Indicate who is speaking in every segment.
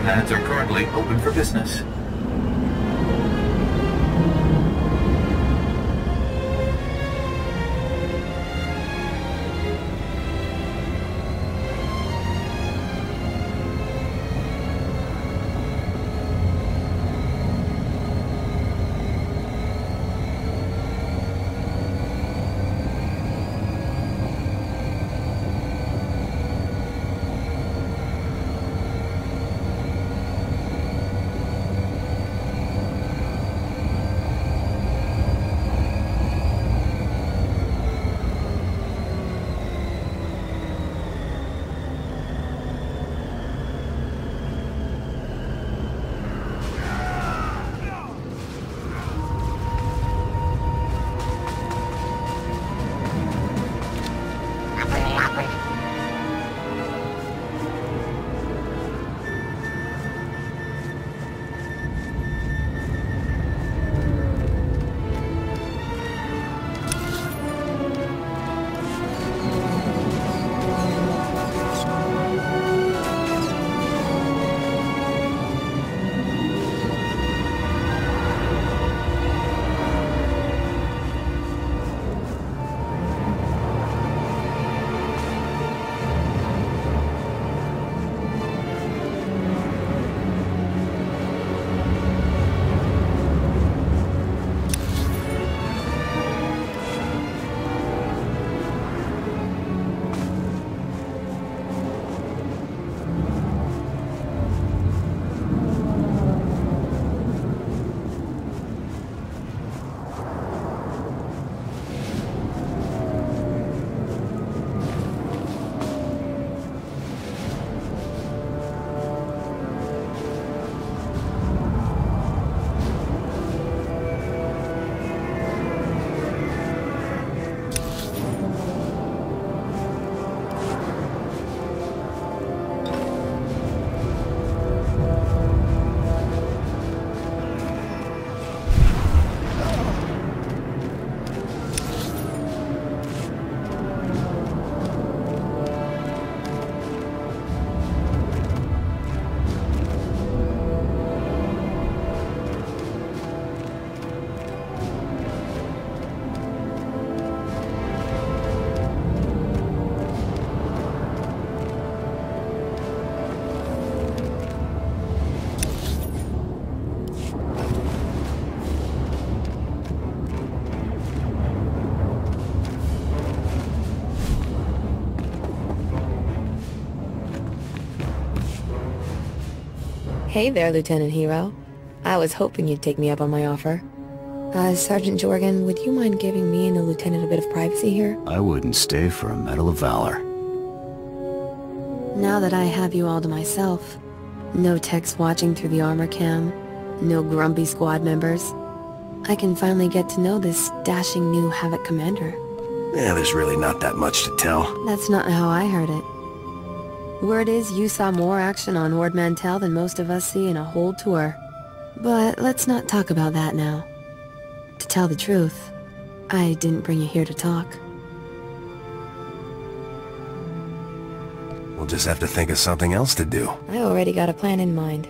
Speaker 1: Pads are currently open for business.
Speaker 2: Hey there, Lieutenant Hero. I was hoping you'd take me up on my offer. Sergeant Jorgen, would you mind giving me and the lieutenant a bit of privacy here?
Speaker 3: I wouldn't stay for a Medal of Valor.
Speaker 2: Now that I have you all to myself, no techs watching through the armor cam, no grumpy squad members, I can finally get to know this dashing new Havoc commander.
Speaker 3: Yeah, there's really not that much to tell.
Speaker 2: That's not how I heard it. Word is you saw more action on Ord Mantell than most of us see in a whole tour. But let's not talk about that now. To tell the truth, I didn't bring you here to talk.
Speaker 3: We'll just have to think of something else to do.
Speaker 2: I already got a plan in mind.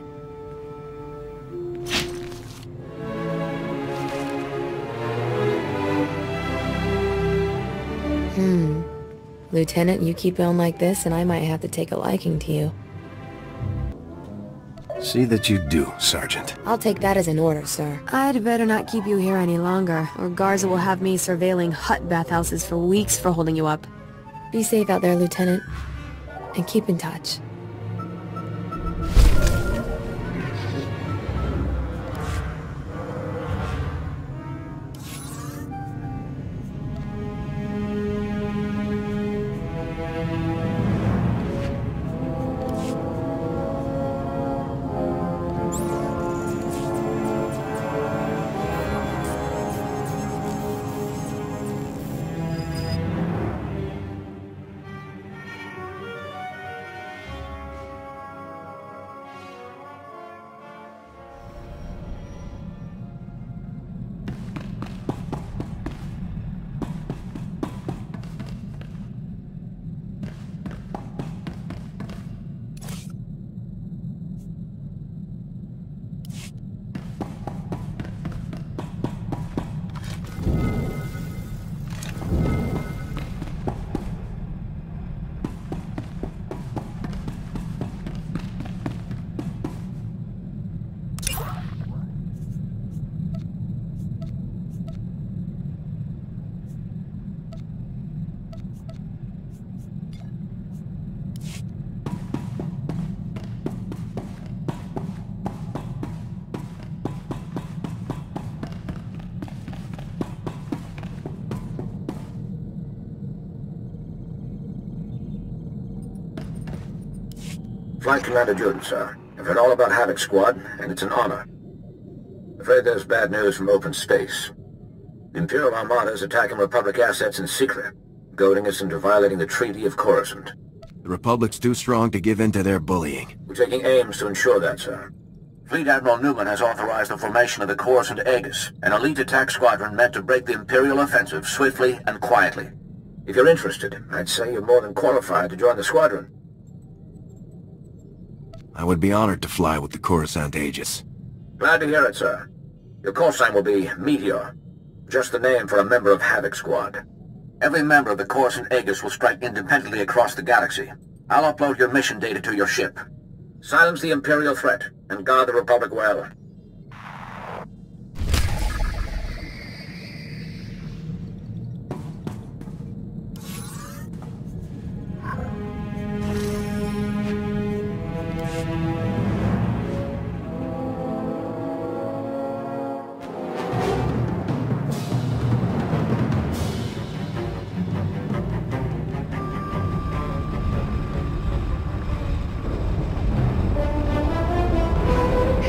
Speaker 2: Lieutenant, you keep on like this and I might have to take a liking to you.
Speaker 3: See that you do, Sergeant.
Speaker 2: I'll take that as an order, sir. I'd better not keep you here any longer, or Garza will have me surveilling hut bathhouses for weeks for holding you up. Be safe out there, Lieutenant, and keep in touch.
Speaker 4: Flight Commander Jordan, sir. I've heard all about Havoc Squad, and it's an honor. Afraid there's bad news from open space. The Imperial Armada is attacking Republic assets in secret, goading us into violating the Treaty of Coruscant.
Speaker 3: The Republic's too strong to give in to their bullying.
Speaker 4: We're taking aims to ensure that, sir. Fleet Admiral Newman has authorized the formation of the Coruscant Aegis, an elite attack squadron meant to break the Imperial offensive swiftly and quietly. If you're interested, I'd say you're more than qualified to join the squadron.
Speaker 3: I would be honored to fly with the Coruscant Aegis.
Speaker 4: Glad to hear it, sir. Your call sign will be Meteor, just the name for a member of Havoc Squad. Every member of the Coruscant Aegis will strike independently across the galaxy. I'll upload your mission data to your ship. Silence the Imperial threat, and guard the Republic well.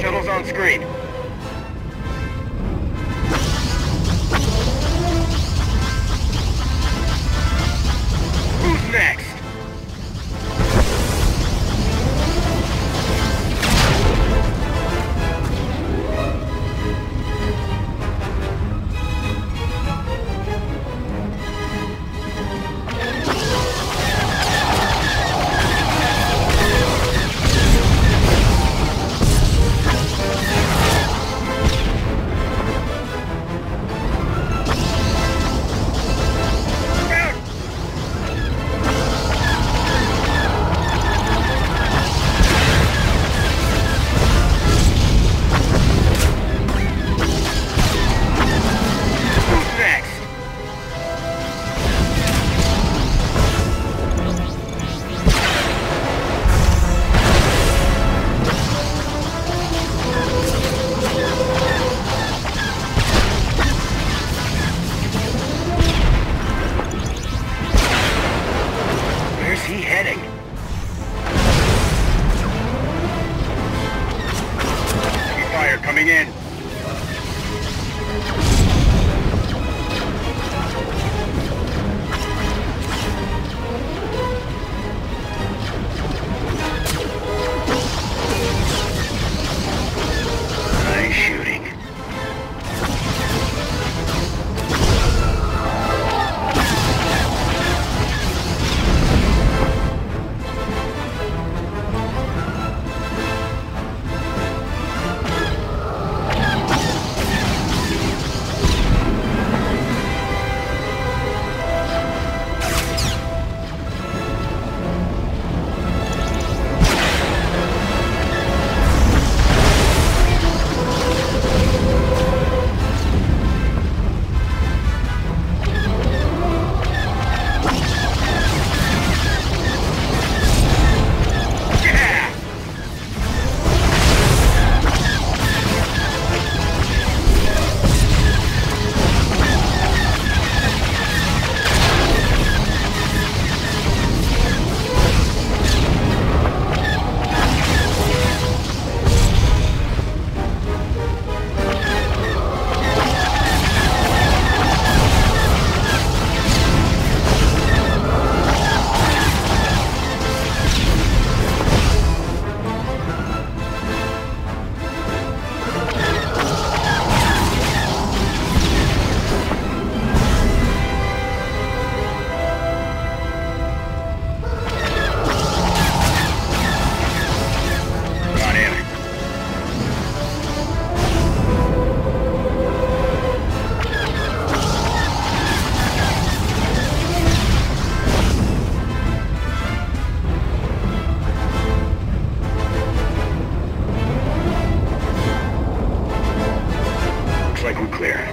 Speaker 5: Shuttle's on screen. Who's next? fire coming in. Nice shooting. Like we're clear.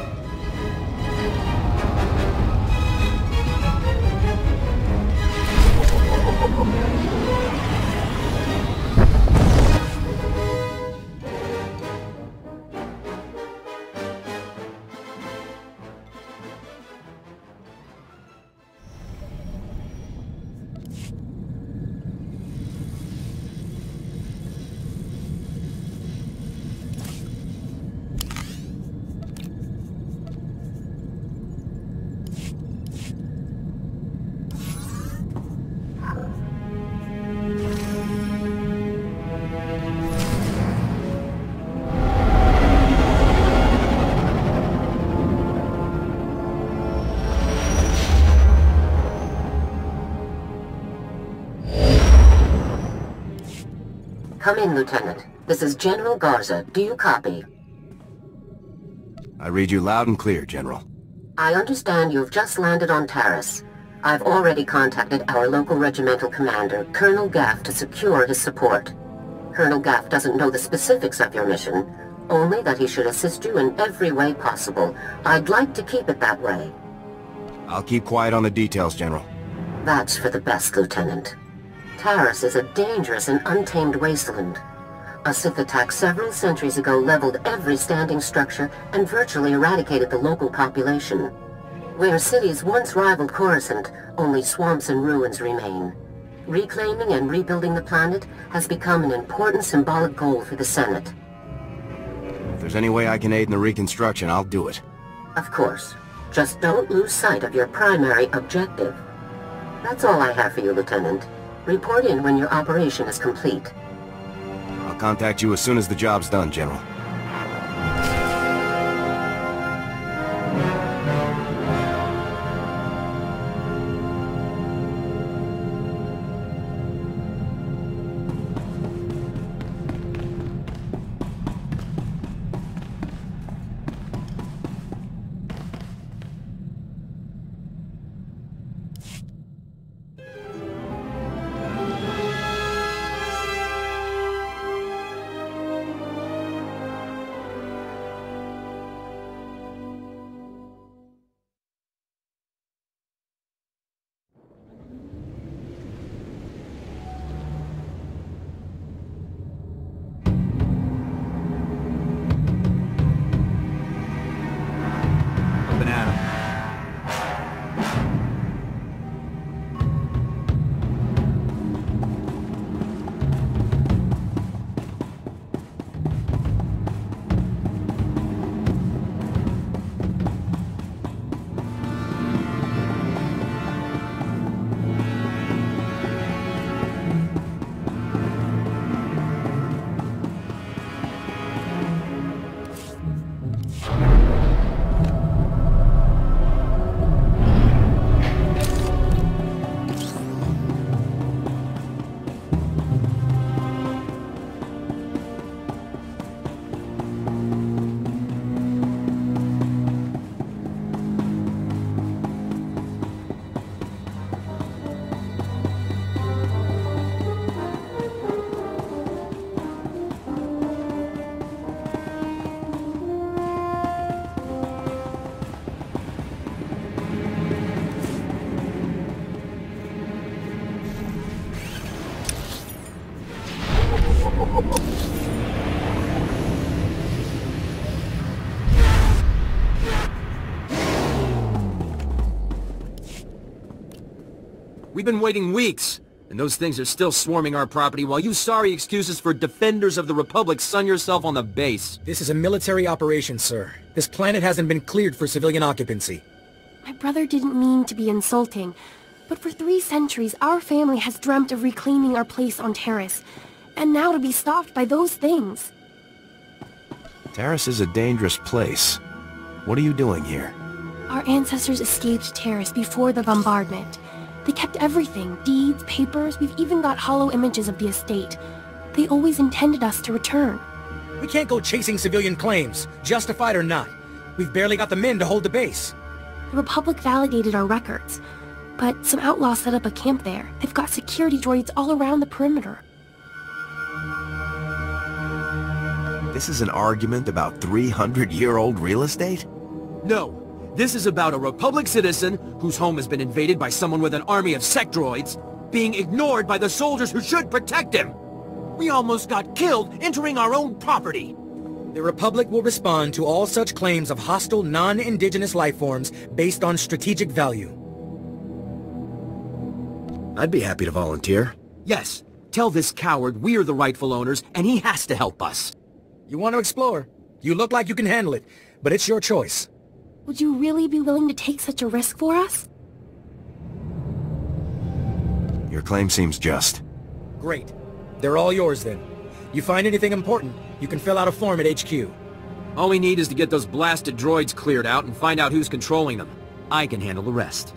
Speaker 6: Come in, Lieutenant. This is General Garza. Do you copy?
Speaker 3: I read you loud and clear, General.
Speaker 6: I understand you've just landed on Taris. I've already contacted our local regimental commander, Colonel Gaff, to secure his support. Colonel Gaff doesn't know the specifics of your mission, only that he should assist you in every way possible. I'd like to keep it that way.
Speaker 3: I'll keep quiet on the details, General.
Speaker 6: That's for the best, Lieutenant. Taris is a dangerous and untamed wasteland. A Sith attack several centuries ago leveled every standing structure and virtually eradicated the local population. Where cities once rivaled Coruscant, only swamps and ruins remain. Reclaiming and rebuilding the planet has become an important symbolic goal for the Senate.
Speaker 3: If there's any way I can aid in the reconstruction, I'll do it.
Speaker 6: Of course. Just don't lose sight of your primary objective. That's all I have for you, Lieutenant. Report in when your operation is complete.
Speaker 3: I'll contact you as soon as the job's done, General.
Speaker 7: We've been waiting weeks, and those things are still swarming our property while you sorry excuses for defenders of the Republic sun yourself on the base.
Speaker 8: This is a military operation, sir. This planet hasn't been cleared for civilian occupancy.
Speaker 9: My brother didn't mean to be insulting, but for 3 centuries our family has dreamt of reclaiming our place on Terrace, and now to be stopped by those things.
Speaker 3: Terrace is a dangerous place. What are you doing here?
Speaker 9: Our ancestors escaped Terrace before the bombardment. They kept everything, deeds, papers, we've even got hollow images of the estate. They always intended us to return.
Speaker 8: We can't go chasing civilian claims, justified or not. We've barely got the men to hold the base.
Speaker 9: The Republic validated our records, but some outlaws set up a camp there. They've got security droids all around the perimeter.
Speaker 3: This is an argument about 300-year-old real estate?
Speaker 7: No. This is about a Republic citizen whose home has been invaded by someone with an army of sec droids, being ignored by the soldiers who should protect him. We almost got killed entering our own property.
Speaker 8: The Republic will respond to all such claims of hostile, non-indigenous life forms based on strategic value.
Speaker 3: I'd be happy to volunteer.
Speaker 7: Yes, tell this coward we're the rightful owners and he has to help us.
Speaker 8: You want to explore? You look like you can handle it, but it's your choice.
Speaker 9: Would you really be willing to take such a risk for us?
Speaker 3: Your claim seems just.
Speaker 8: Great. They're all yours then. You find anything important, you can fill out a form at HQ.
Speaker 7: All we need is to get those blasted droids cleared out and find out who's controlling them. I can handle the rest.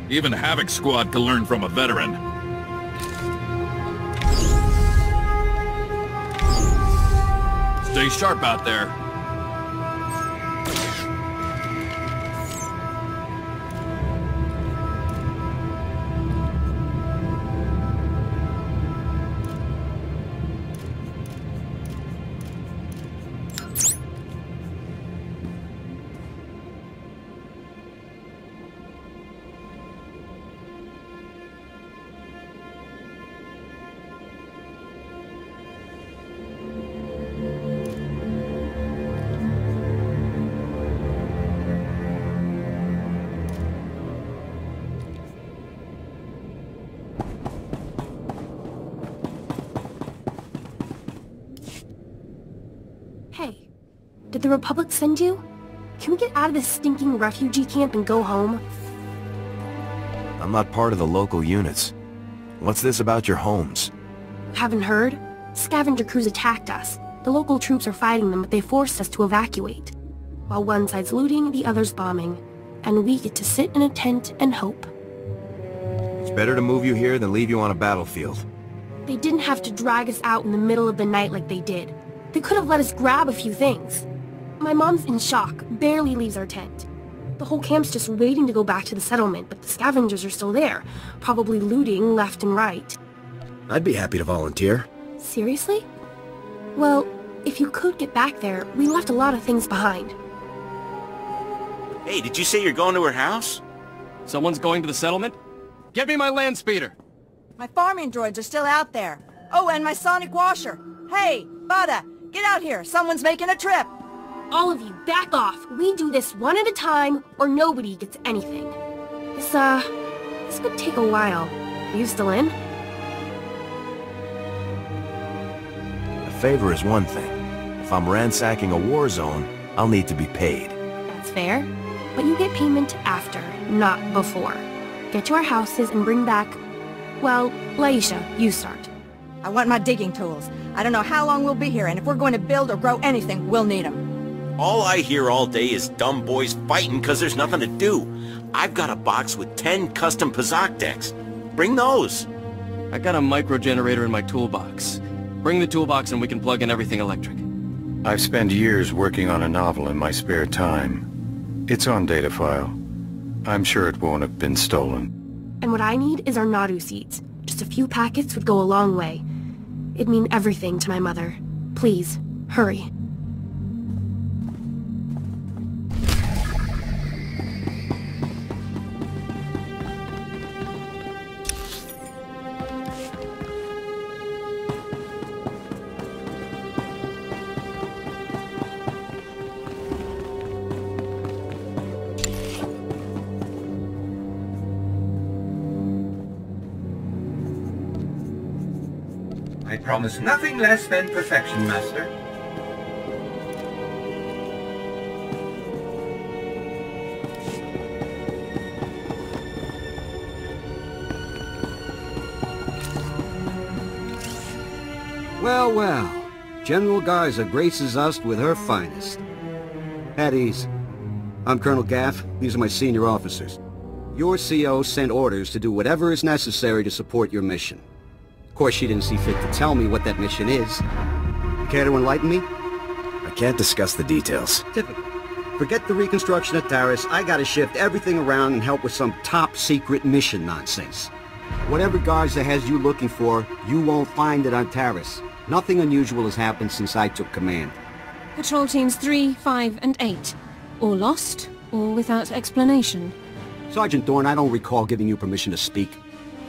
Speaker 10: Even Havoc Squad can learn from a veteran. Stay sharp out there.
Speaker 9: Hey, did the Republic send you? Can we get out of this stinking refugee camp and go home?
Speaker 3: I'm not part of the local units. What's this about your homes?
Speaker 9: Haven't heard? Scavenger crews attacked us. The local troops are fighting them, but they forced us to evacuate. While one side's looting, the other's bombing. And we get to sit in a tent and hope.
Speaker 3: It's better to move you here than leave you on a battlefield.
Speaker 9: They didn't have to drag us out in the middle of the night like they did. They could have let us grab a few things. My mom's in shock, barely leaves our tent. The whole camp's just waiting to go back to the settlement, but the scavengers are still there, probably looting left and right.
Speaker 3: I'd be happy to volunteer.
Speaker 9: Seriously? Well, if you could get back there, we left a lot of things behind.
Speaker 11: Hey, did you say you're going to her house?
Speaker 7: Someone's going to the settlement? Get me my land speeder!
Speaker 12: My farming droids are still out there. Oh, and my sonic washer. Hey, Bada, get out here. Someone's making a trip.
Speaker 9: All of you, back off. We do this one at a time, or nobody gets anything. This could take a while. Are you still in?
Speaker 3: A favor is one thing. If I'm ransacking a war zone, I'll need to be paid.
Speaker 9: That's fair. But you get payment after, not before. Get to our houses and bring back... Well, Laisha, you start.
Speaker 12: I want my digging tools. I don't know how long we'll be here, and if we're going to build or grow anything, we'll need them.
Speaker 11: All I hear all day is dumb boys fighting because there's nothing to do. I've got a box with 10 custom Pazak decks. Bring those.
Speaker 7: I got a micro generator in my toolbox. Bring the toolbox and we can plug in everything electric.
Speaker 13: I've spent years working on a novel in my spare time. It's on data file. I'm sure it won't have been stolen.
Speaker 9: And what I need is our Nadu seeds. Just a few packets would go a long way. It'd mean everything to my mother. Please, hurry.
Speaker 1: I promise nothing less than perfection, Master.
Speaker 14: Well, well. General Garza graces us with her finest. At ease. I'm Colonel Gaff. These are my senior officers. Your CO sent orders to do whatever is necessary to support your mission. Of course, she didn't see fit to tell me what that mission is. Care to enlighten me?
Speaker 3: I can't discuss the details.
Speaker 14: Typical. Forget the reconstruction of Taris. I gotta shift everything around and help with some top-secret mission nonsense. Whatever Garza has you looking for, you won't find it on Taris. Nothing unusual has happened since I took command.
Speaker 15: Patrol teams 3, 5, and 8. All lost, all without explanation.
Speaker 14: Sergeant Dorn, I don't recall giving you permission to speak.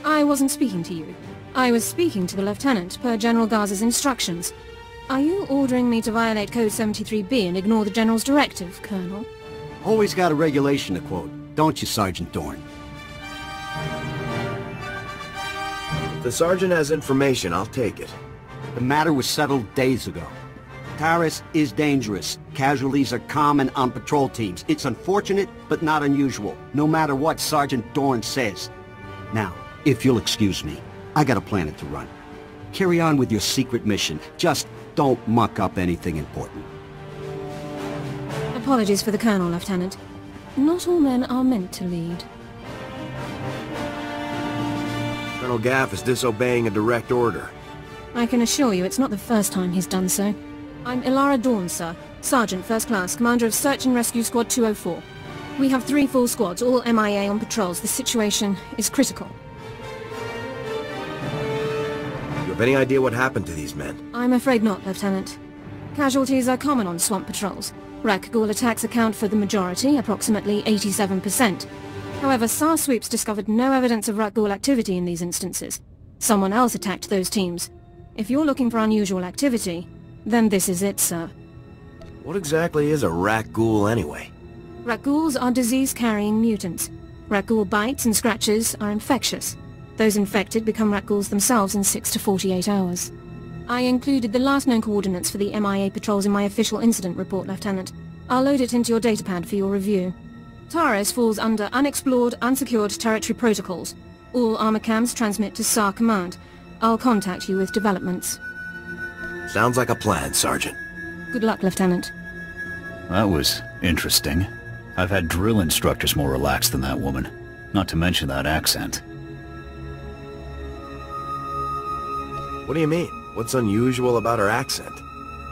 Speaker 15: I wasn't speaking to you. I was speaking to the Lieutenant, per General Garza's instructions. Are you ordering me to violate Code 73B and ignore the General's directive, Colonel?
Speaker 14: Always got a regulation to quote, don't you, Sergeant Dorn?
Speaker 3: If the Sergeant has information, I'll take it.
Speaker 14: The matter was settled days ago. Taris is dangerous. Casualties are common on patrol teams. It's unfortunate, but not unusual, no matter what Sergeant Dorn says. Now, if you'll excuse me, I got a planet to run. Carry on with your secret mission. Just don't muck up anything important.
Speaker 15: Apologies for the Colonel, Lieutenant. Not all men are meant to lead.
Speaker 3: Colonel Gaff is disobeying a direct order.
Speaker 15: I can assure you it's not the first time he's done so. I'm Ilara Dawn, sir. Sergeant, First Class, Commander of Search and Rescue Squad 204. We have 3 full squads, all MIA on patrols. The situation is critical.
Speaker 3: You have any idea what happened to these men?
Speaker 15: I'm afraid not, Lieutenant. Casualties are common on swamp patrols. Rakghoul attacks account for the majority, approximately 87%. However, SAR sweeps discovered no evidence of Rakghoul activity in these instances. Someone else attacked those teams. If you're looking for unusual activity, then this is it, sir.
Speaker 3: What exactly is a Rakghoul anyway?
Speaker 15: Rakghouls are disease-carrying mutants. Rakghoul bites and scratches are infectious. Those infected become Rakghouls themselves in 6 to 48 hours. I included the last known coordinates for the MIA patrols in my official incident report, Lieutenant. I'll load it into your datapad for your review. Taris falls under Unexplored, Unsecured Territory Protocols. All armor cams transmit to SAR Command. I'll contact you with developments.
Speaker 3: Sounds like a plan, Sergeant.
Speaker 15: Good luck, Lieutenant.
Speaker 16: That was interesting. I've had drill instructors more relaxed than that woman. Not to mention that accent.
Speaker 3: What do you mean? What's unusual about her accent?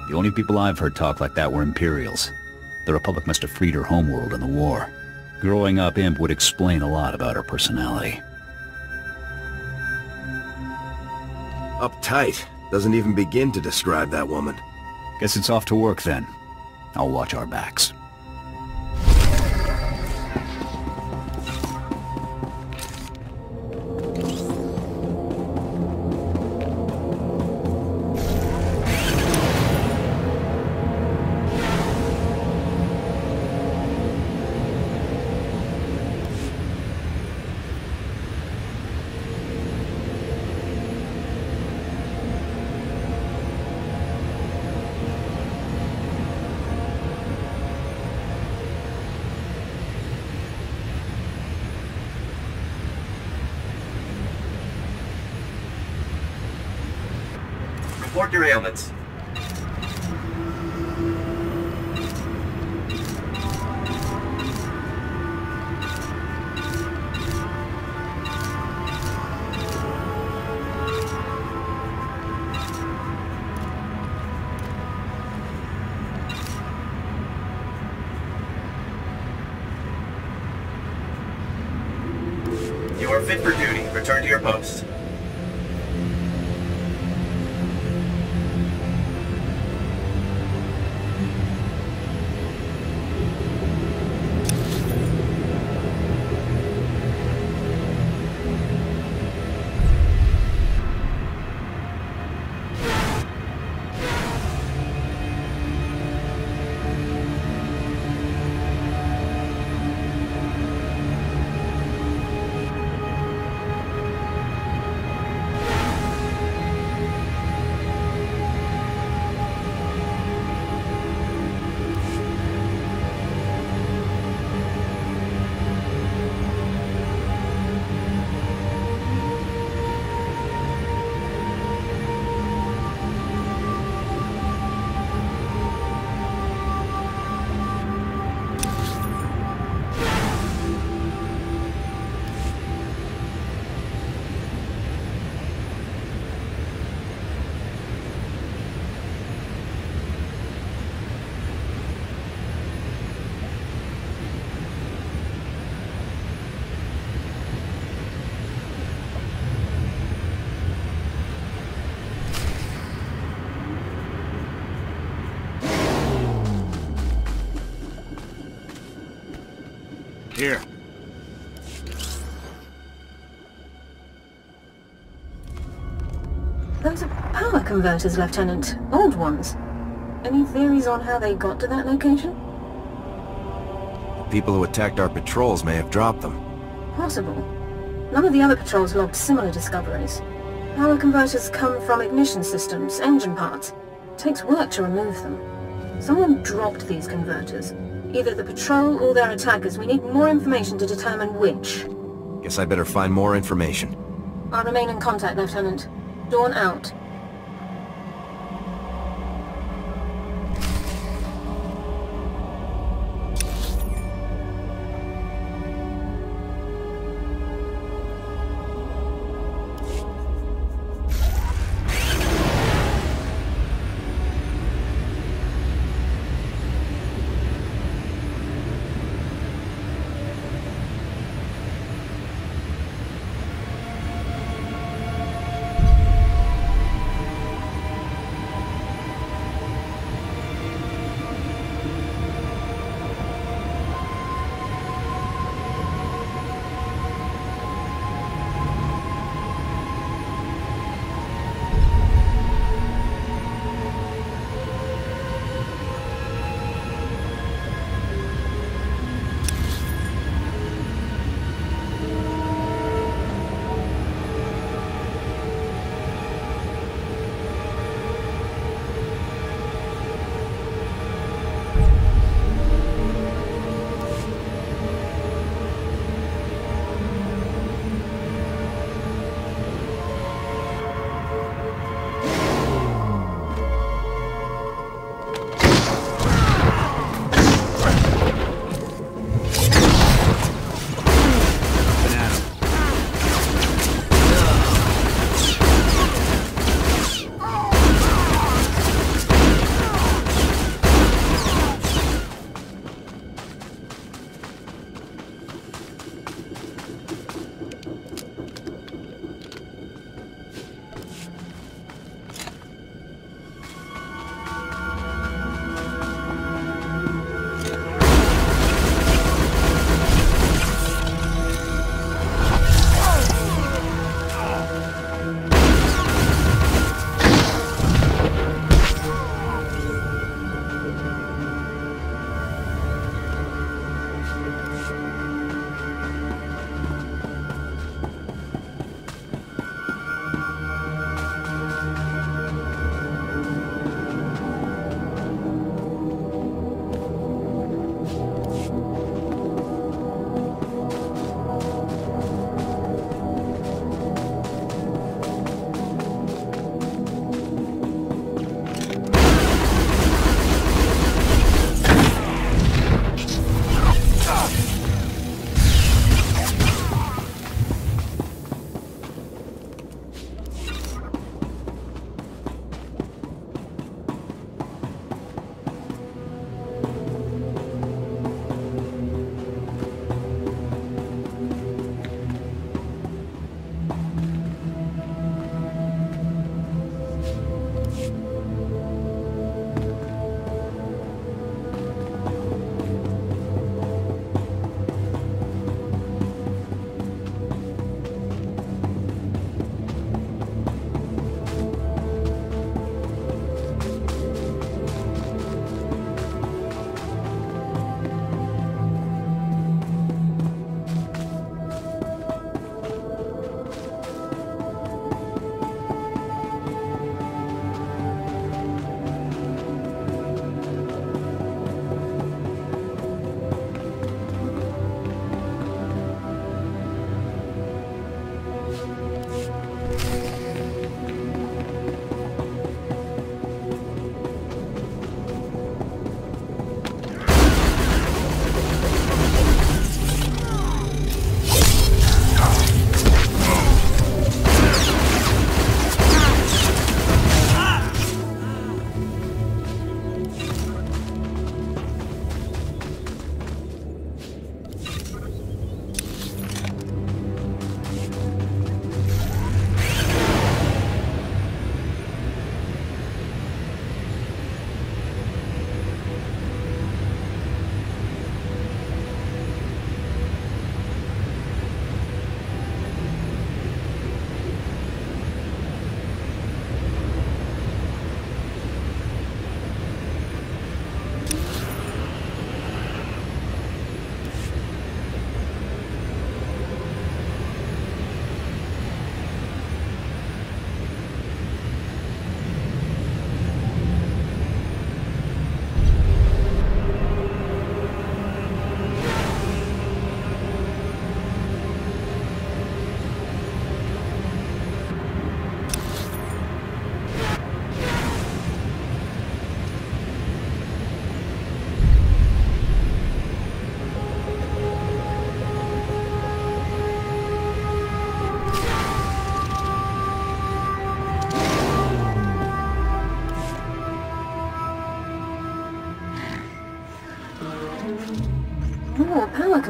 Speaker 16: The only people I've heard talk like that were Imperials. The Republic must have freed her homeworld in the war. Growing up, Imp would explain a lot about her personality.
Speaker 3: Uptight. Doesn't even begin to describe that woman.
Speaker 16: Guess it's off to work then. I'll watch our backs.
Speaker 1: Report your ailments. You are fit for duty. Return to your post.
Speaker 15: Those are power converters, Lieutenant. Old ones. Any theories on how they got to that location?
Speaker 3: The people who attacked our patrols may have dropped them.
Speaker 15: Possible. None of the other patrols logged similar discoveries. Power converters come from ignition systems, engine parts. It takes work to remove them. Someone dropped these converters. Either the patrol or their attackers. We need more information to determine which.
Speaker 3: Guess I better find more information.
Speaker 15: I'll remain in contact, Lieutenant. Dawn out.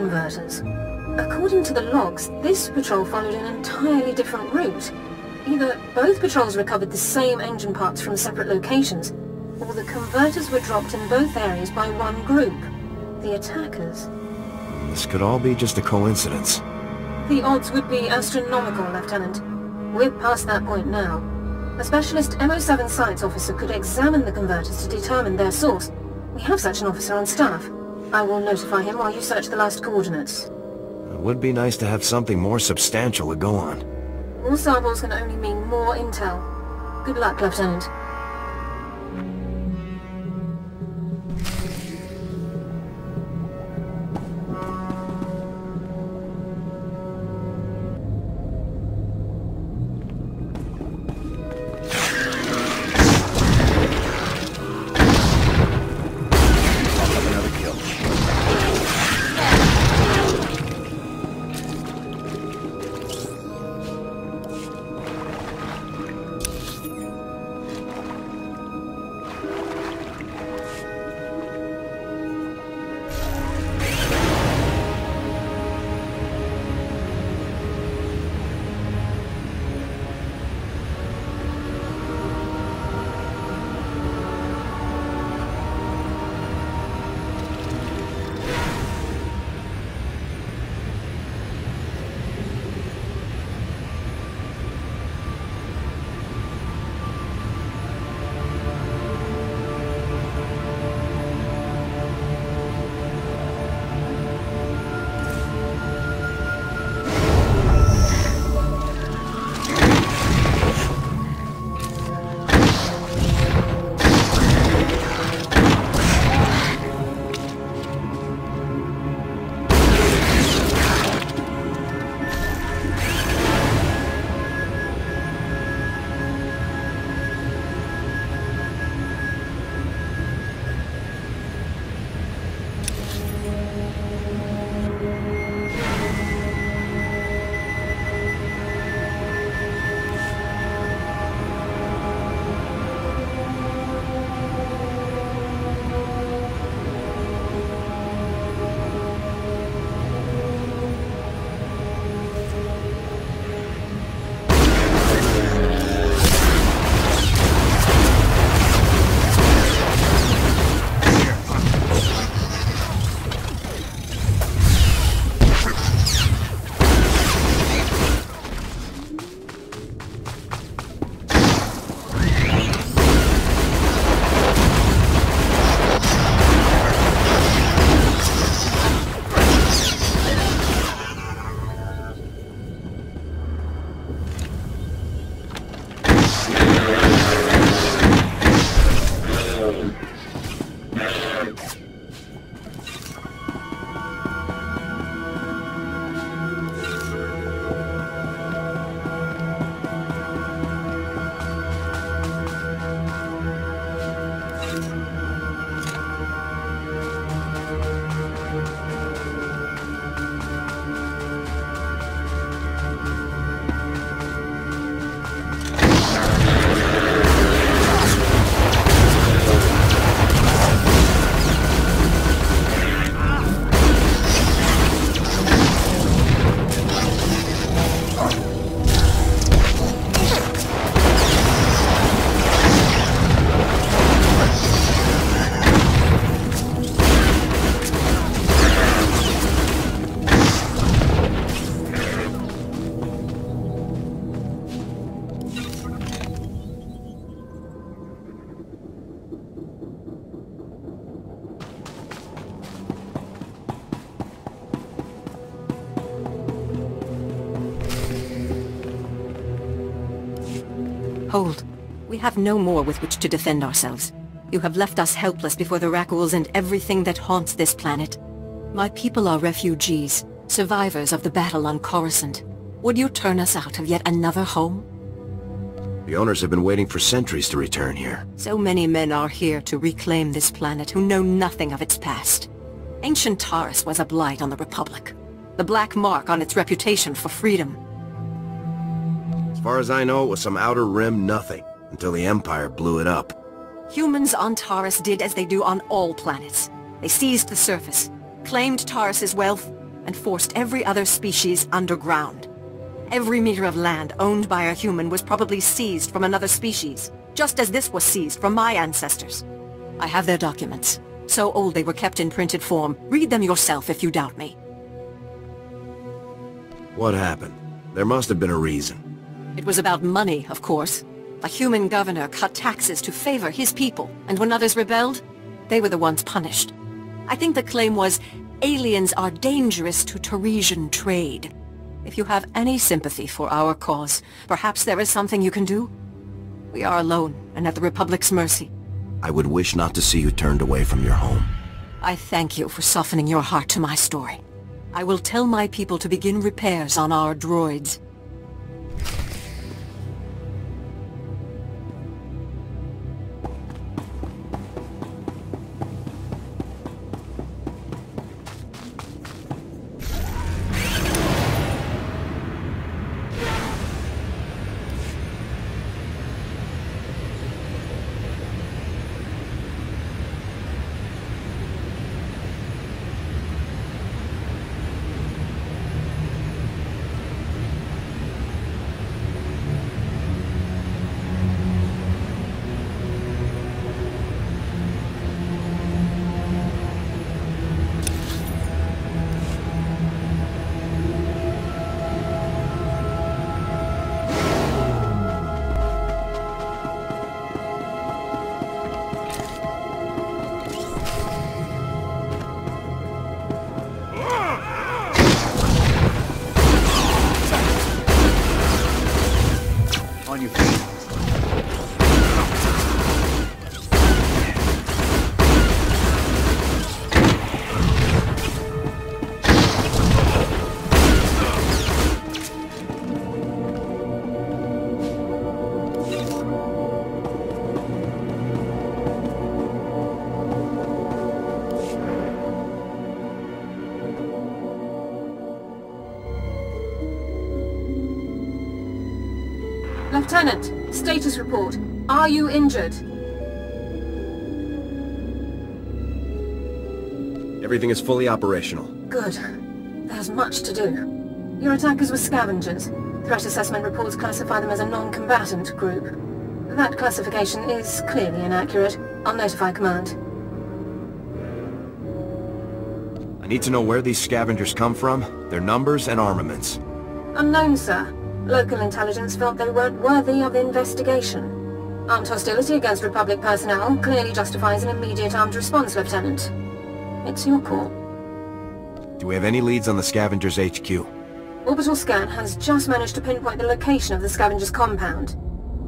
Speaker 15: converters. According to the logs, this patrol followed an entirely different route. Either both patrols recovered the same engine parts from separate locations, or the converters were dropped in both areas by one group, the attackers.
Speaker 3: This could all be just a coincidence.
Speaker 15: The odds would be astronomical, Lieutenant. We're past that point now. A specialist MO7 science officer could examine the converters to determine their source. We have such an officer on staff. I will notify him while you search the last coordinates.
Speaker 3: It would be nice to have something more substantial to go on.
Speaker 15: More samples can only mean more intel. Good luck, Lieutenant.
Speaker 17: Hold. We have no more with which to defend ourselves. You have left us helpless before the Rakuls and everything that haunts this planet. My people are refugees, survivors of the battle on Coruscant. Would you turn us out of yet another home?
Speaker 3: The owners have been waiting for centuries to return here.
Speaker 17: So many men are here to reclaim this planet who know nothing of its past. Ancient Taurus was a blight on the Republic. The black mark on its reputation for freedom.
Speaker 3: As far as I know, it was some outer rim nothing, until the Empire blew it up.
Speaker 17: Humans on Taurus did as they do on all planets. They seized the surface, claimed Taurus's wealth, and forced every other species underground. Every meter of land owned by a human was probably seized from another species, just as this was seized from my ancestors. I have their documents. So old they were kept in printed form. Read them yourself if you doubt me.
Speaker 3: What happened? There must have been a reason.
Speaker 17: It was about money, of course. A human governor cut taxes to favor his people, and when others rebelled, they were the ones punished. I think the claim was, aliens are dangerous to Teresian trade. If you have any sympathy for our cause, perhaps there is something you can do? We are alone, and at the Republic's mercy.
Speaker 3: I would wish not to see you turned away from your home.
Speaker 17: I thank you for softening your heart to my story. I will tell my people to begin repairs on our droids.
Speaker 15: Lieutenant, status report. Are you injured?
Speaker 3: Everything is fully operational.
Speaker 15: Good. There's much to do. Your attackers were scavengers. Threat assessment reports classify them as a non-combatant group. That classification is clearly inaccurate. I'll notify command.
Speaker 3: I need to know where these scavengers come from, their numbers and armaments.
Speaker 15: Unknown, sir. Local intelligence felt they weren't worthy of investigation. Armed hostility against Republic personnel clearly justifies an immediate armed response, Lieutenant. It's your call.
Speaker 3: Do we have any leads on the scavengers' HQ?
Speaker 15: Orbital scan has just managed to pinpoint the location of the scavengers' compound.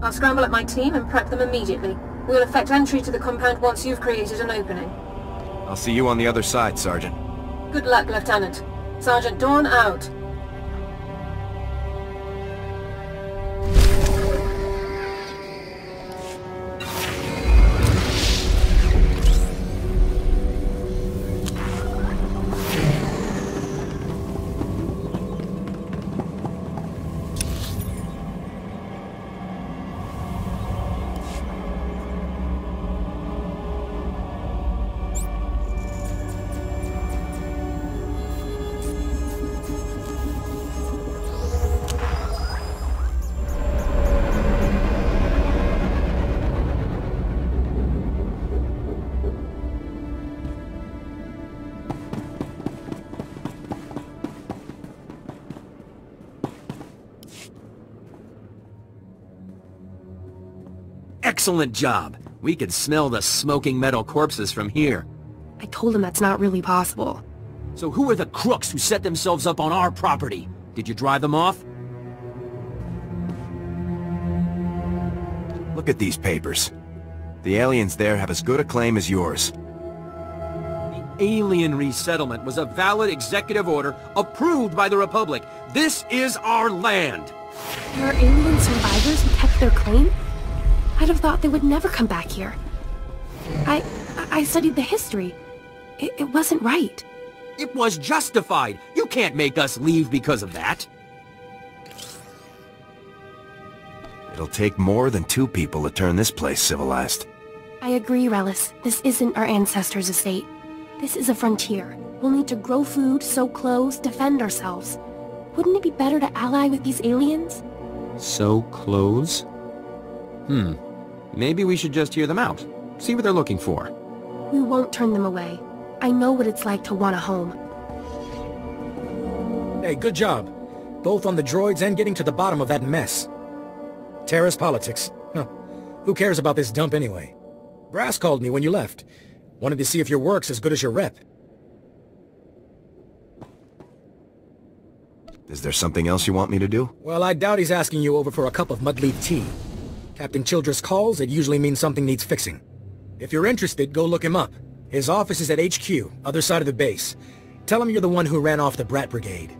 Speaker 15: I'll scramble up my team and prep them immediately. We'll effect entry to the compound once you've created an opening.
Speaker 3: I'll see you on the other side, Sergeant.
Speaker 15: Good luck, Lieutenant. Sergeant Dawn out.
Speaker 7: Excellent job. We could smell the smoking metal corpses from here.
Speaker 9: I told him that's not really possible.
Speaker 7: So who are the crooks who set themselves up on our property? Did you drive them off?
Speaker 3: Look at these papers. The aliens there have as good a claim as yours.
Speaker 7: The alien resettlement was a valid executive order approved by the Republic. This is our land!
Speaker 9: There are alien survivors who kept their claim? I'd have thought they would never come back here. I studied the history. It wasn't right.
Speaker 7: It was justified. You can't make us leave because of that.
Speaker 3: It'll take more than 2 people to turn this place civilized.
Speaker 9: I agree, Relis. This isn't our ancestors' estate. This is a frontier. We'll need to grow food, sew clothes, defend ourselves. Wouldn't it be better to ally with these aliens?
Speaker 7: Sew clothes? Maybe we should just hear them out. See what they're looking for.
Speaker 9: We won't turn them away. I know what it's like to want a home.
Speaker 8: Hey, good job. Both on the droids and getting to the bottom of that mess. Terrace politics. Huh. Who cares about this dump anyway? Brass called me when you left. Wanted to see if your work's as good as your rep.
Speaker 3: Is there something else you want me to do?
Speaker 8: Well, I doubt he's asking you over for a cup of mud-leaf tea. Captain Childress calls, it usually means something needs fixing. If you're interested, go look him up. His office is at HQ, other side of the base. Tell him you're the one who ran off the Brat Brigade.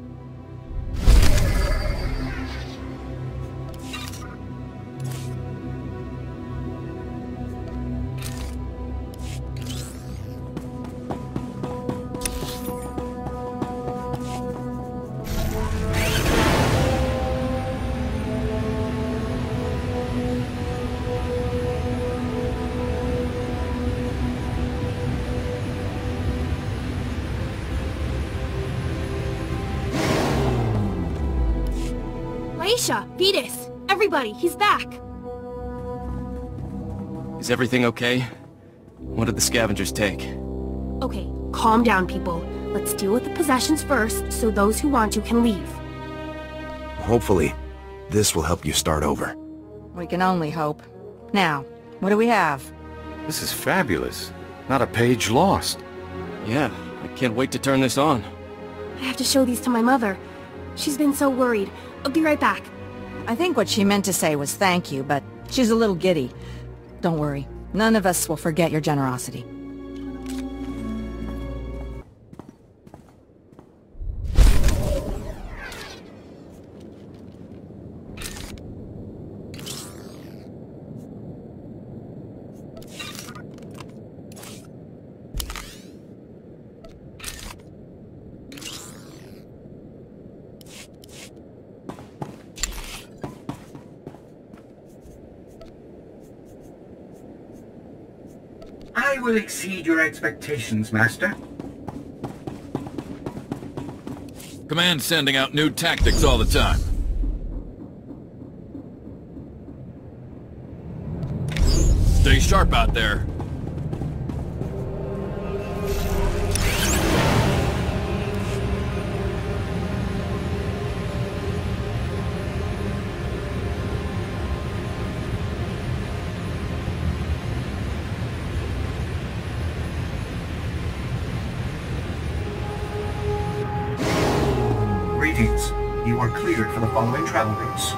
Speaker 9: Aisha, Vetus, everybody, he's back.
Speaker 18: Is everything okay? What did the scavengers take?
Speaker 9: Okay, calm down, people. Let's deal with the possessions first, so those who want to can leave.
Speaker 3: Hopefully, this will help you start over.
Speaker 12: We can only hope. Now, what do we have?
Speaker 13: This is fabulous. Not a page lost.
Speaker 18: Yeah, I can't wait to turn this on.
Speaker 9: I have to show these to my mother. She's been so worried. I'll be right back.
Speaker 12: I think what she meant to say was thank you, but she's a little giddy. Don't worry. None of us will forget your generosity.
Speaker 1: I will exceed your expectations, Master.
Speaker 10: Command's sending out new tactics all the time. Stay sharp out there.
Speaker 1: Greetings. You are cleared for the following travel routes.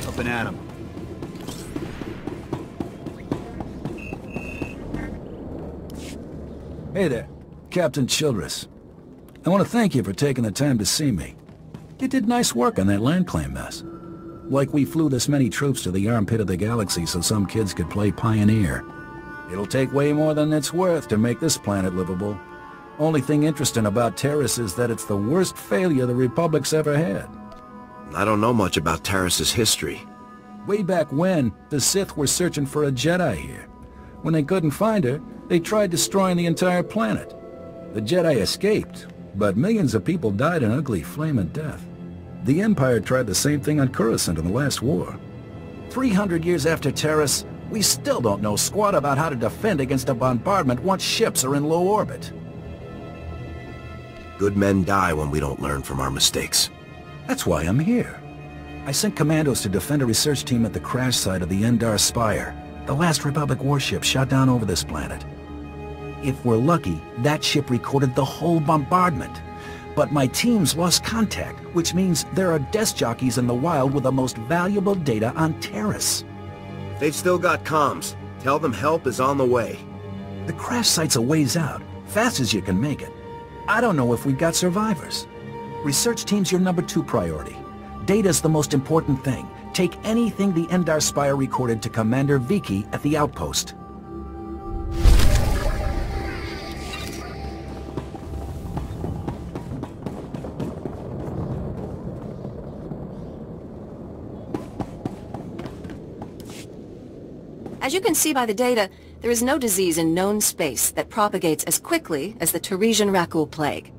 Speaker 14: Up and at him.
Speaker 19: Hey there, Captain Childress. I want to thank you for taking the time to see me. You did nice work on that land claim mess. Like we flew this many troops to the armpit of the galaxy so some kids could play pioneer. It'll take way more than it's worth to make this planet livable. Only thing interesting about Terrace is that it's the worst failure the Republic's ever had.
Speaker 3: I don't know much about Terrace's history.
Speaker 19: Way back when, the Sith were searching for a Jedi here. When they couldn't find her, they tried destroying the entire planet. The Jedi escaped, but millions of people died an ugly flaming death. The Empire tried the same thing on Coruscant in the last war. 300 years after Terrace, we still don't know squat about how to defend against a bombardment once ships are in low orbit.
Speaker 3: Good men die when we don't learn from our mistakes.
Speaker 19: That's why I'm here. I sent commandos to defend a research team at the crash site of the Endar Spire, the last Republic warship shot down over this planet. If we're lucky, that ship recorded the whole bombardment. But my teams lost contact, which means there are desk jockeys in the wild with the most valuable data on Terrace.
Speaker 3: They've still got comms. Tell them help is on the way.
Speaker 19: The crash site's a ways out, fast as you can make it. I don't know if we've got survivors. Research team's your #2 priority. Data's the most important thing. Take anything the Endar Spire recorded to Commander Viki at the outpost.
Speaker 17: As you can see by the data, there is no disease in known space that propagates as quickly as the Teresian Rakul plague.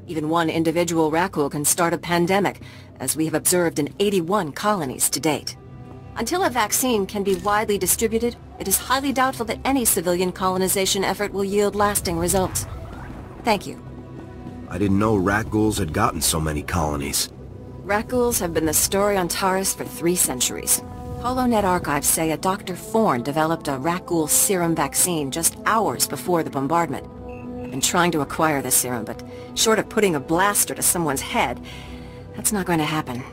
Speaker 17: Even one individual Rakul can start a pandemic, as we have observed in 81 colonies to date. Until a vaccine can be widely distributed, it is highly doubtful that any civilian colonization effort will yield lasting results. Thank you.
Speaker 3: I didn't know Rakuls had gotten so many colonies.
Speaker 17: Rakuls have been the story on Taris for 3 centuries. HoloNet archives say a Dr. Forn developed a Rakul serum vaccine just hours before the bombardment. I've been trying to acquire the serum, but short of putting a blaster to someone's head, that's not going to happen.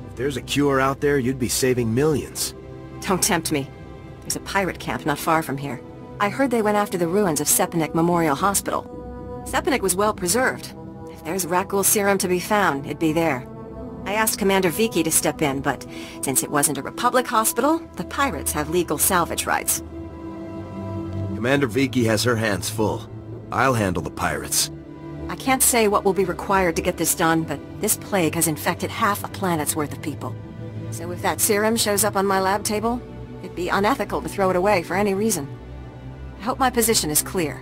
Speaker 3: If there's a cure out there, you'd be saving millions.
Speaker 17: Don't tempt me. There's a pirate camp not far from here. I heard they went after the ruins of Sepanek Memorial Hospital. Sepanek was well preserved. If there's Rakul serum to be found, it'd be there. I asked Commander Viki to step in, but since it wasn't a Republic hospital, the pirates have legal salvage rights.
Speaker 3: Commander Viki has her hands full. I'll handle the pirates.
Speaker 17: I can't say what will be required to get this done, but this plague has infected half a planet's worth of people. So if that serum shows up on my lab table, it'd be unethical to throw it away for any reason. I hope my position is clear.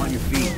Speaker 14: On your feet.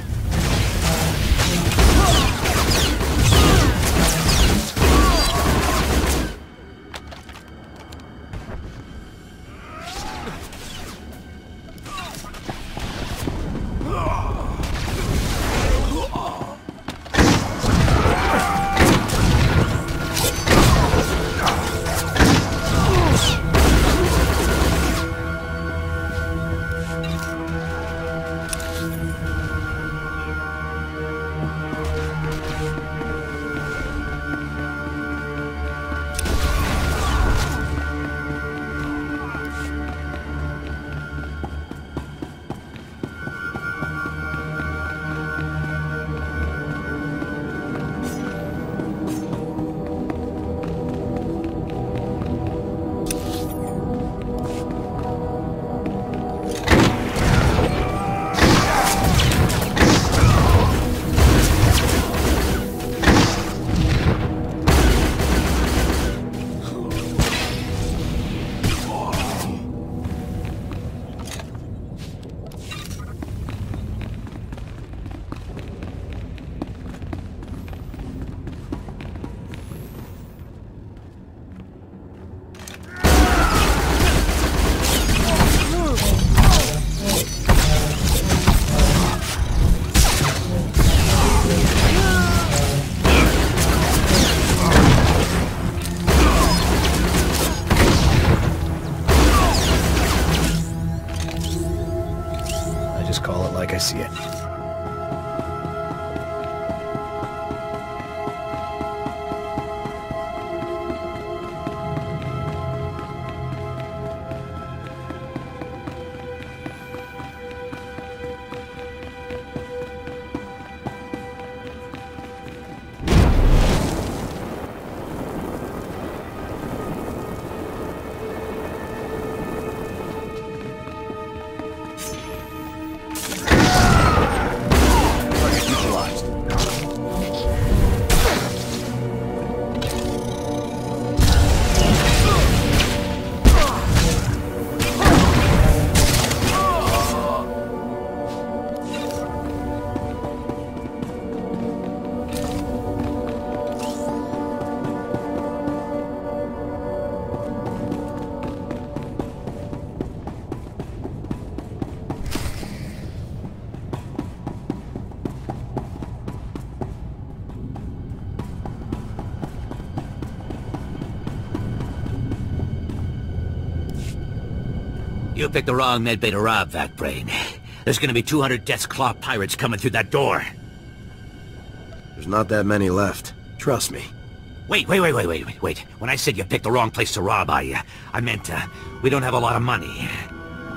Speaker 3: Call it like I see it.
Speaker 20: You picked the wrong medbay to rob, Vat Brain. There's gonna be 200 Death's Claw pirates coming through that door.
Speaker 3: There's not that many left. Trust me.
Speaker 20: Wait. When I said you picked the wrong place to rob, I meant, we don't have a lot of money.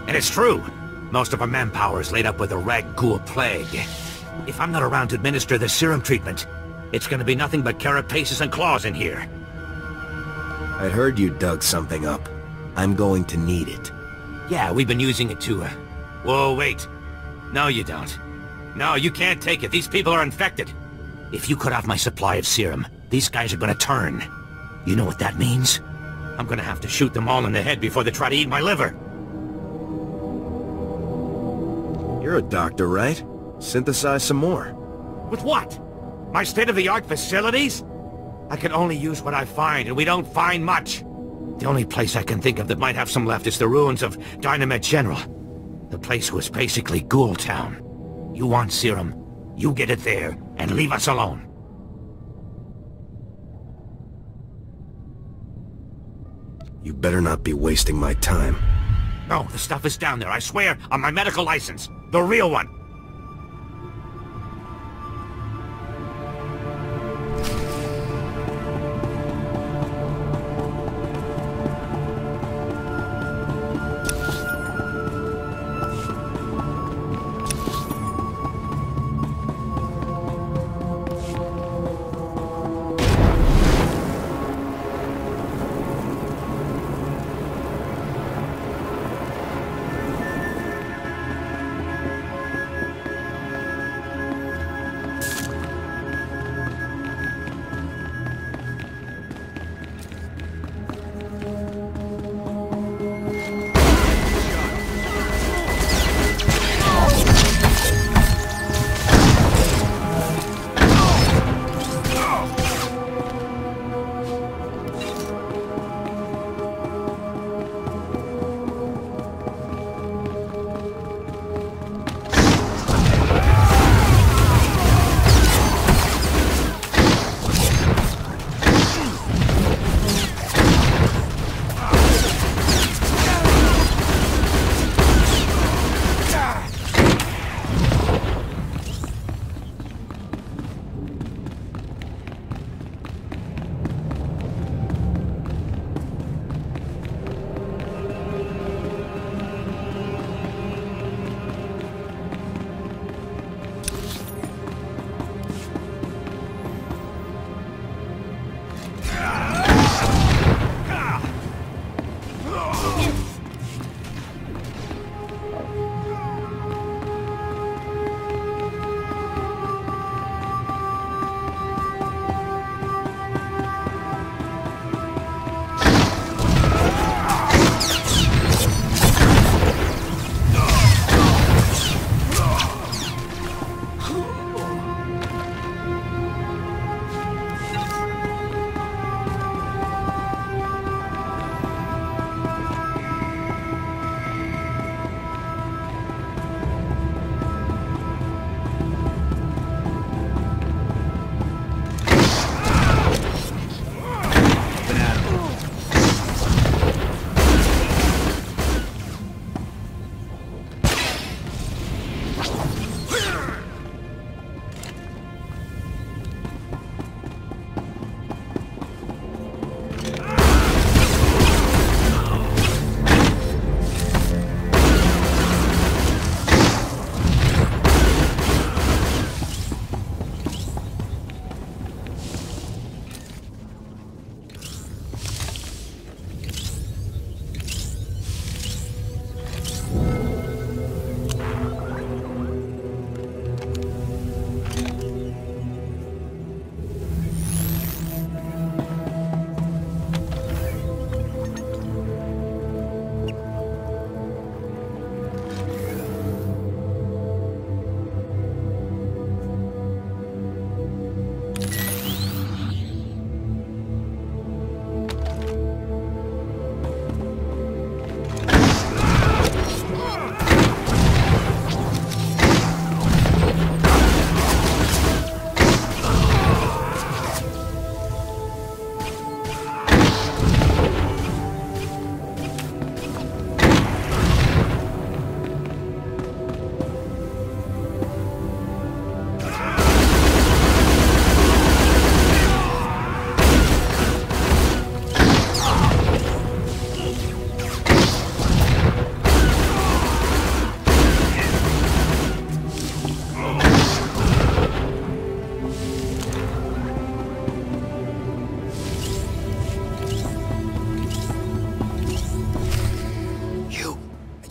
Speaker 20: And it's true. Most of our manpower is laid up with the rag-ghoul plague. If I'm not around to administer the serum treatment, it's gonna be nothing but carapaces and claws in here.
Speaker 3: I heard you dug something up. I'm going to need it.
Speaker 20: Yeah, we've been using it to, Whoa, wait. No, you don't. No, you can't take it. These people are infected. If you cut off my supply of serum, these guys are gonna turn. You know what that means? I'm gonna have to shoot them all in the head before they try to eat my liver.
Speaker 3: You're a doctor, right? Synthesize some more.
Speaker 20: With what? My state-of-the-art facilities? I can only use what I find, and we don't find much. The only place I can think of that might have some left is the ruins of Dynamet General. The place was basically Ghoul Town. You want serum, you get it there, and leave us alone.
Speaker 3: You better not be wasting my time.
Speaker 20: No, the stuff is down there, I swear, on my medical license. The real one.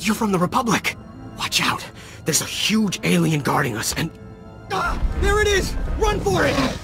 Speaker 7: You're from the Republic! Watch out! There's a huge alien guarding us, and... Ah! There it is! Run for it!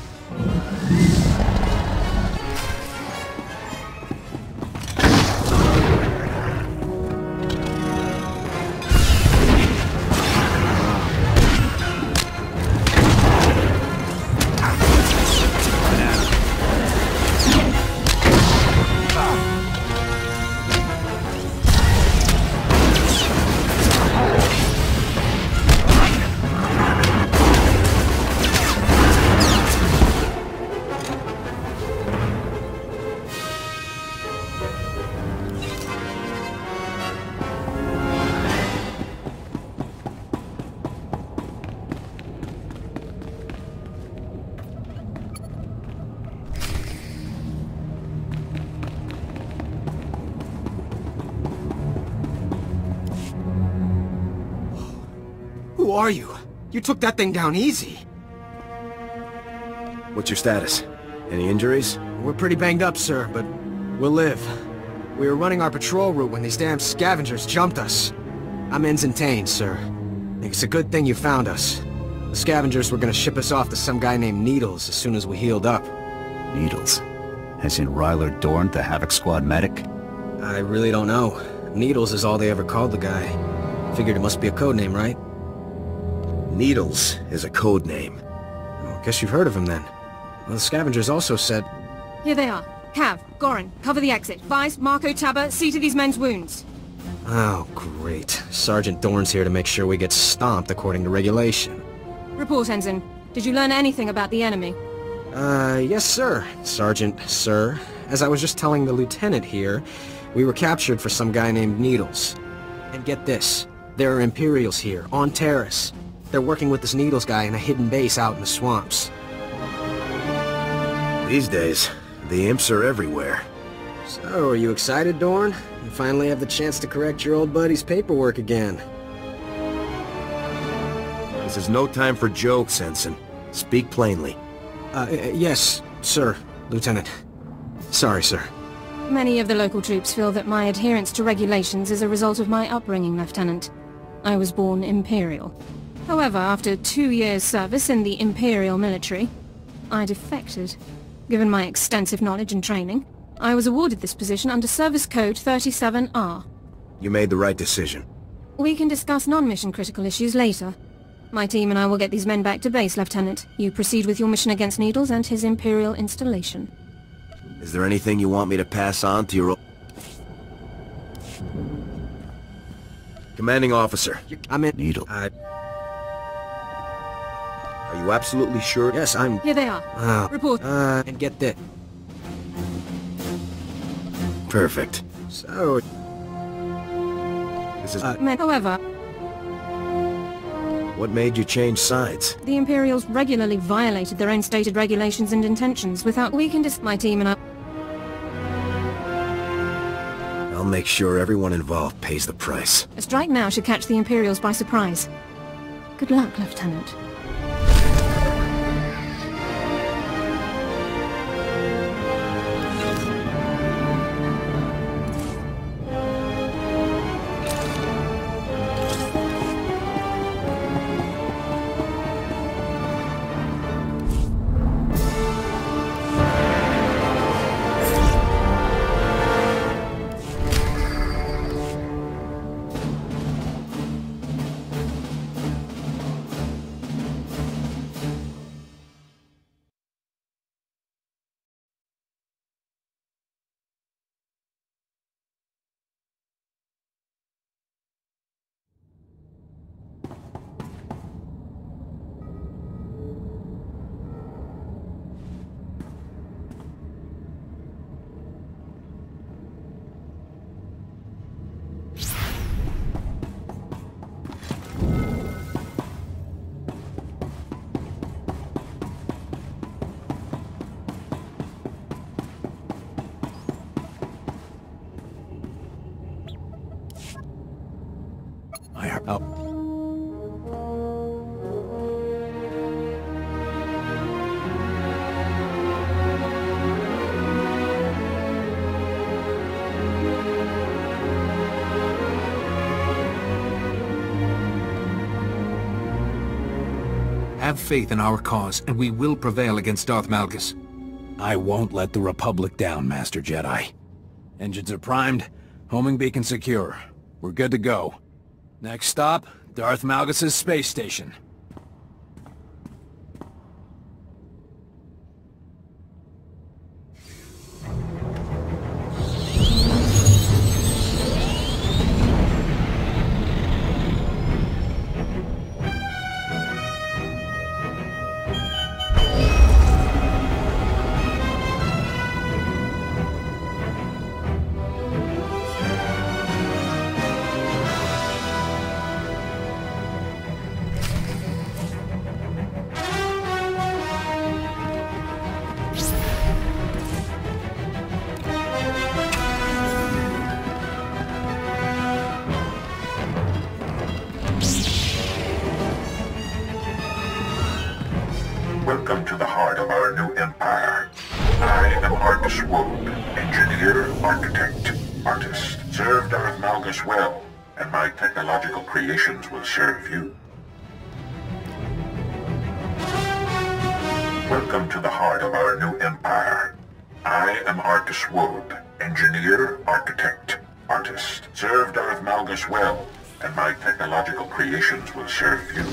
Speaker 7: Who are you? You took that thing down easy.
Speaker 3: What's your status? Any injuries?
Speaker 7: We're pretty banged up, sir, but we'll live. We were running our patrol route when these damn scavengers jumped us. I'm Ensign Tane, sir. It's a good thing you found us. The scavengers were gonna ship us off to some guy named Needles as soon as we healed up.
Speaker 16: Needles? As in Ryler Dorn, the Havoc Squad medic?
Speaker 7: I really don't know. Needles is all they ever called the guy. Figured it must be a code name, right?
Speaker 3: Needles is a code name.
Speaker 7: Oh, guess you've heard of him then. Well, the scavengers also said...
Speaker 15: Here they are. Cav, Goran, cover the exit. Vice, Marco, Tabba, see to these men's wounds.
Speaker 7: Oh, great. Sergeant Dorn's here to make sure we get stomped according to regulation.
Speaker 15: Report, Ensign. Did you learn anything about the enemy?
Speaker 7: Yes, sir. Sergeant, sir. As I was just telling the lieutenant here, we were captured for some guy named Needles. And get this. There are Imperials here, on Terrace. They're working with this Needles guy in a hidden base out in the swamps.
Speaker 3: These days, the imps are everywhere.
Speaker 7: So, are you excited, Dorn? You finally have the chance to correct your old buddy's paperwork again.
Speaker 3: This is no time for jokes, Ensign. Speak plainly.
Speaker 7: Yes, sir, Lieutenant. Sorry, sir.
Speaker 15: Many of the local troops feel that my adherence to regulations is a result of my upbringing, Lieutenant. I was born Imperial. However, after 2 years' service in the Imperial military, I defected. Given my extensive knowledge and training, I was awarded this position under Service Code 37R.
Speaker 3: You made the right decision.
Speaker 15: We can discuss non-mission critical issues later. My team and I will get these men back to base, Lieutenant. You proceed with your mission against Needles and his Imperial installation.
Speaker 3: Is there anything you want me to pass on to your... Commanding officer.
Speaker 7: I'm in...
Speaker 3: Needle. Are you absolutely sure?
Speaker 7: Yes, I'm...
Speaker 15: Here they are. Report.
Speaker 7: And get this.
Speaker 3: Perfect.
Speaker 7: So...
Speaker 3: This is...
Speaker 15: However...
Speaker 3: What made you change sides?
Speaker 15: The Imperials regularly violated their own stated regulations and intentions without... We can my team and I...
Speaker 3: I'll make sure everyone involved pays the price.
Speaker 15: A strike now should catch the Imperials by surprise. Good luck, Lieutenant.
Speaker 21: Have faith in our cause, and we will prevail against Darth Malgus.
Speaker 19: I won't let the Republic down, Master Jedi. Engines are primed, homing beacon secure. We're good to go. Next stop, Darth Malgus' space station.
Speaker 22: Welcome to the heart of our new empire. I am Argus Woad, engineer, architect, artist. Serve Darth Malgus well, and my technological creations will serve you. Welcome to the heart of our new empire. I am Argus Woad, engineer, architect, artist. Serve Darth Malgus well, and my technological creations will serve you.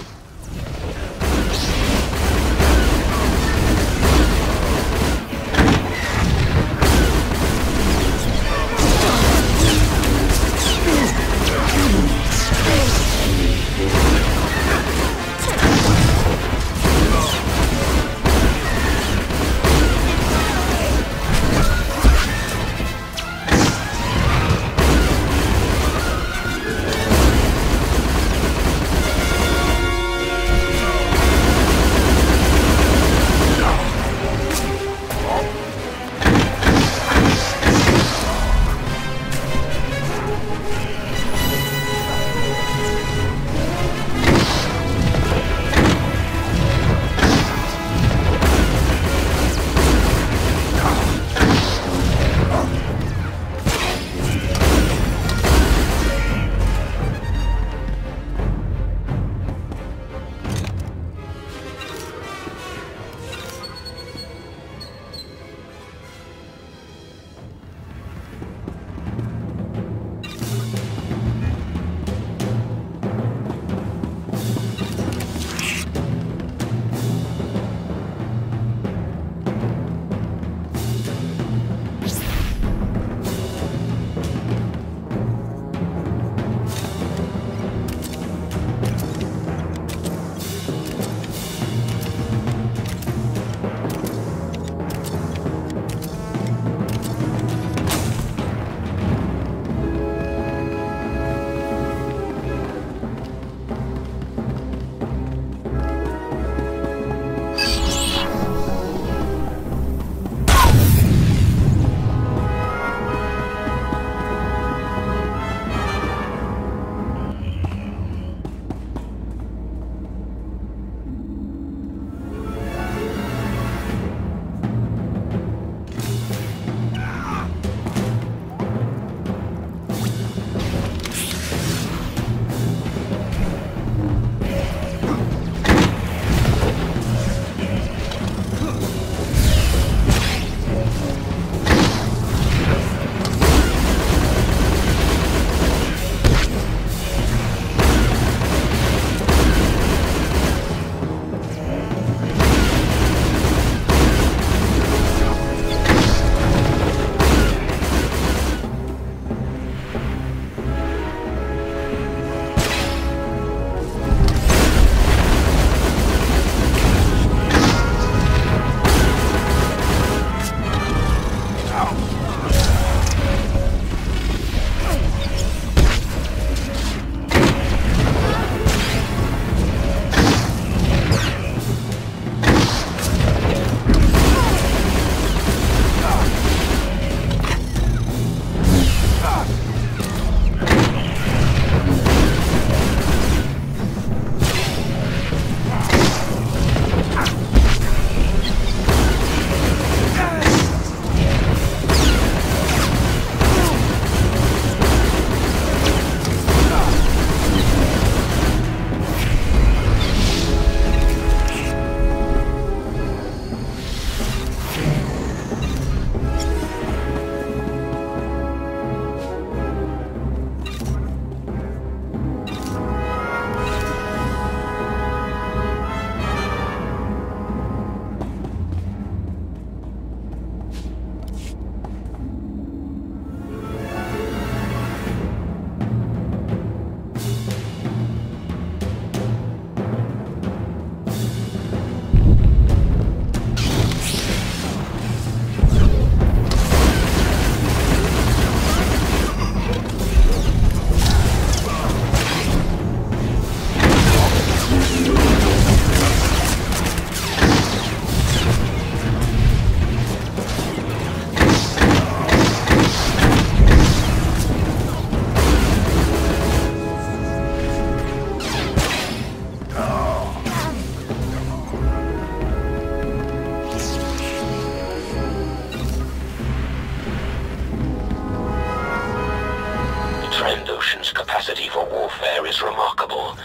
Speaker 2: capacity for warfare is remarkable.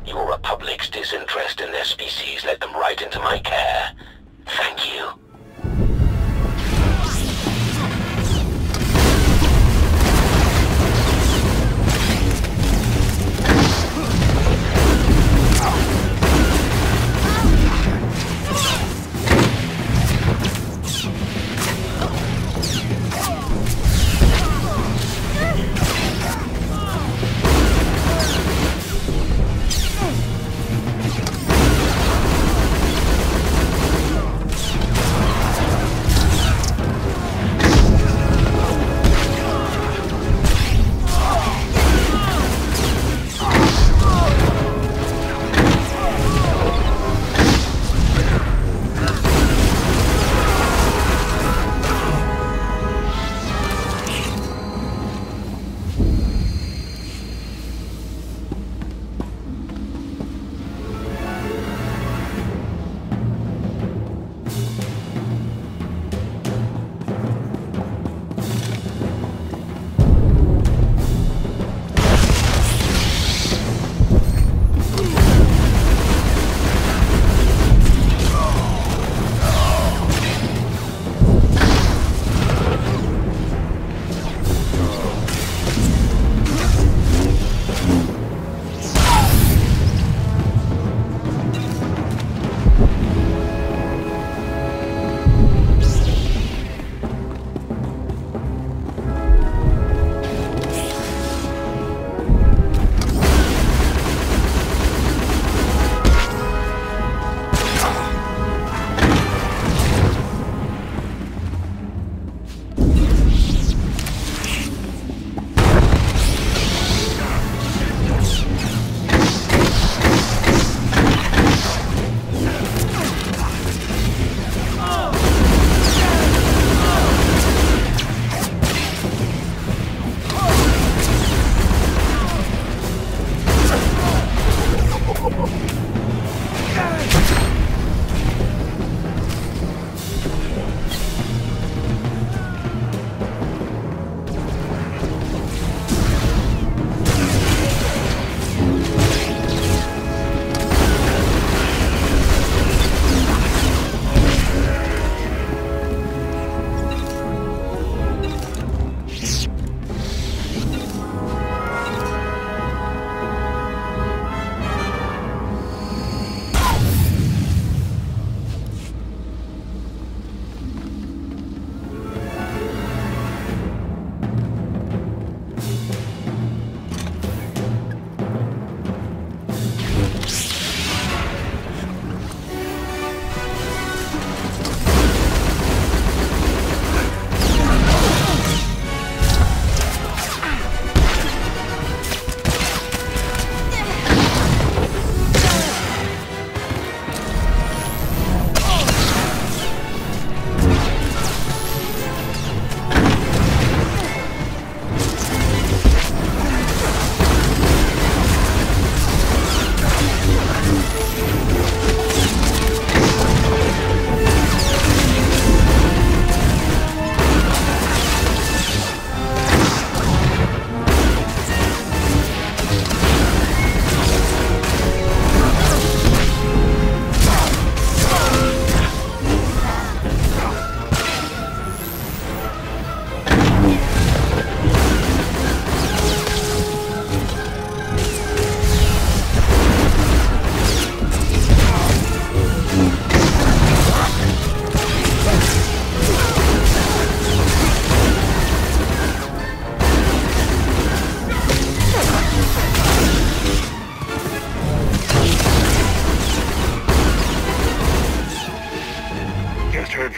Speaker 2: Your Republic's disinterest in their species led them right into my care. Thank you.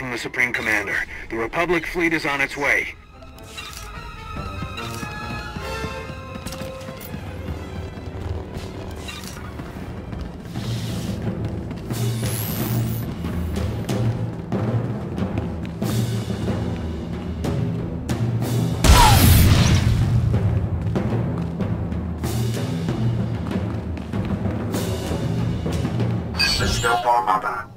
Speaker 5: from the Supreme Commander. The Republic fleet is on its way.
Speaker 22: Mr. Armada,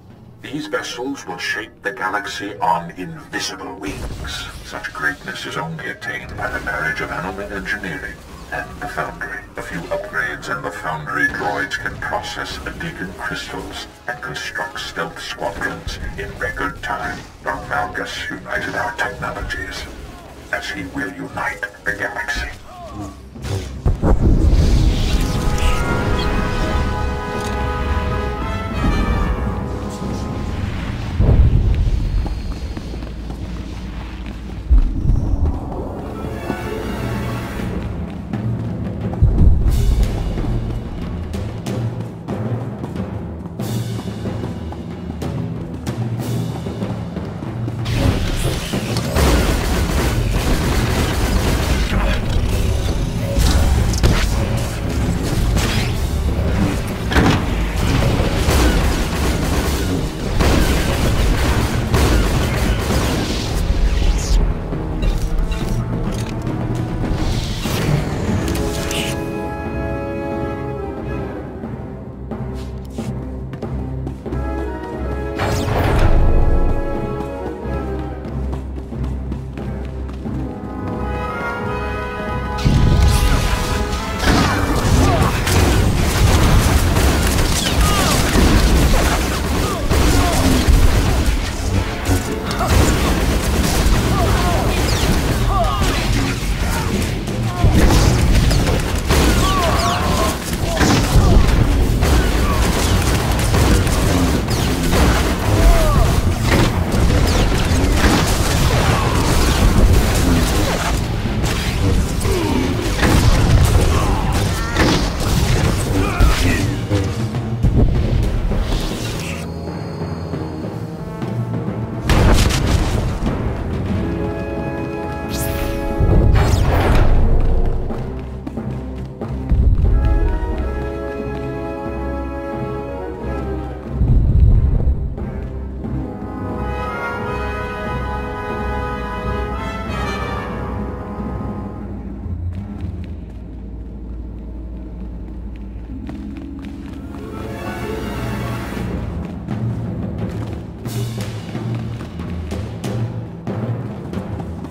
Speaker 22: these vessels will shape the galaxy on invisible wings. Such greatness is only attained by the marriage of animal engineering and the Foundry. A few upgrades and the Foundry droids can process beacon crystals and construct stealth squadrons in record time. Darth Malgus united our technologies, as he will unite the galaxy.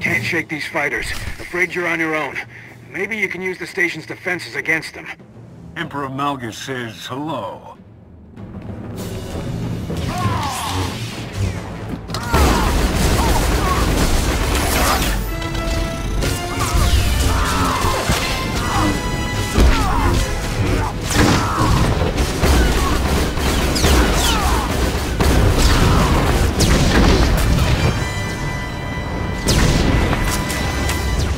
Speaker 5: Can't shake these fighters. Afraid you're on your own. Maybe you can use the station's defenses against them.
Speaker 22: Emperor Malgus says hello.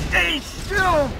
Speaker 5: Stay still!